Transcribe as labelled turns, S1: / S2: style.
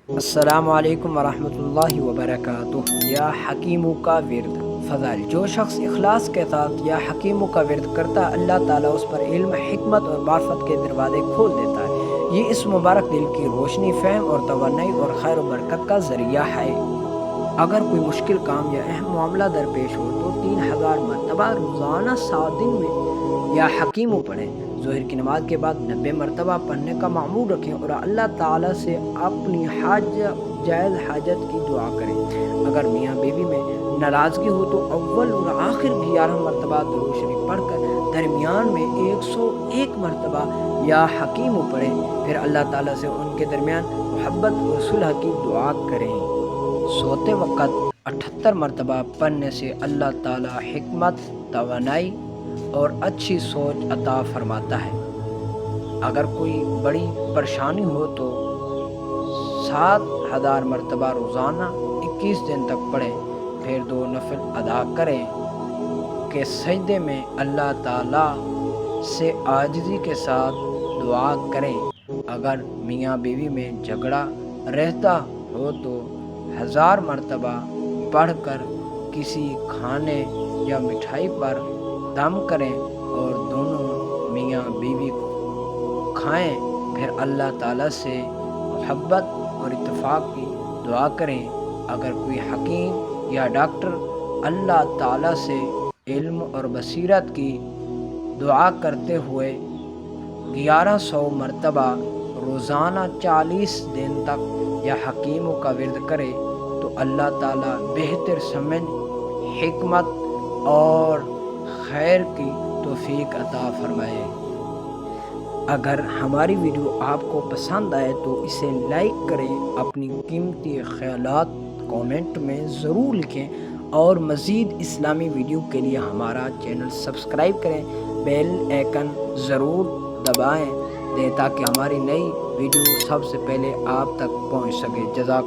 S1: السلام علیکم ورحمۃ اللہ وبرکاتہ۔ یا حکیموں کا ورد فضائل۔ جو شخص اخلاص کے ساتھ یا حکیموں کا ورد کرتا ہے، اللہ تعالیٰ اس پر علم، حکمت اور معرفت کے دروازے کھول دیتا ہے۔ یہ اس مبارک دل کی روشنی، فہم اور توانائی اور خیر و برکت کا ذریعہ ہے۔ اگر کوئی مشکل کام یا اہم معاملہ درپیش ہو تو 3000 مرتبہ روزانہ 7 دن میں یا حکیموں پڑھیں۔ ظہر کی نماز کے بعد 90 مرتبہ پڑھنے کا معمول رکھیں اور اللہ تعالیٰ سے اپنی جائز حاجت کی دعا کریں۔ اگر میاں بیوی میں ناراضگی ہو تو اول اور آخر 11 مرتبہ درود شریف پڑھ کر درمیان میں 101 مرتبہ یا حکیموں پڑھیں، پھر اللہ تعالیٰ سے ان کے درمیان محبت اور صلح کی دعا کریں۔ سوتے وقت 78 مرتبہ پڑھنے سے اللہ تعالیٰ حکمت، توانائی اور اچھی سوچ عطا فرماتا ہے۔ اگر کوئی بڑی پریشانی ہو تو 7000 مرتبہ روزانہ 21 دن تک پڑھیں، پھر 2 نفل ادا کریں کہ سجدے میں اللہ تعالیٰ سے عاجزی کے ساتھ دعا کریں۔ اگر میاں بیوی میں جھگڑا رہتا ہو تو 1000 مرتبہ پڑھ کر کسی کھانے یا مٹھائی پر دم کریں اور دونوں میاں بیوی کھائیں، پھر اللہ تعالیٰ سے محبت اور اتفاق کی دعا کریں۔ اگر کوئی حکیم یا ڈاکٹر اللہ تعالیٰ سے علم اور بصیرت کی دعا کرتے ہوئے 1100 مرتبہ روزانہ 40 دن تک یا حکیموں کا ورد کرے تو اللہ تعالیٰ بہتر سمجھ، حکمت اور خیر کی توفیق عطا فرمائے۔ اگر ہماری ویڈیو آپ کو پسند آئے تو اسے لائک کریں، اپنی قیمتی خیالات کامنٹ میں ضرور لکھیں اور مزید اسلامی ویڈیو کے لیے ہمارا چینل سبسکرائب کریں، بیل آئیکن ضرور دبائیں دیں تاکہ ہماری نئی ویڈیو سب سے پہلے آپ تک پہنچ سکے۔ جزاک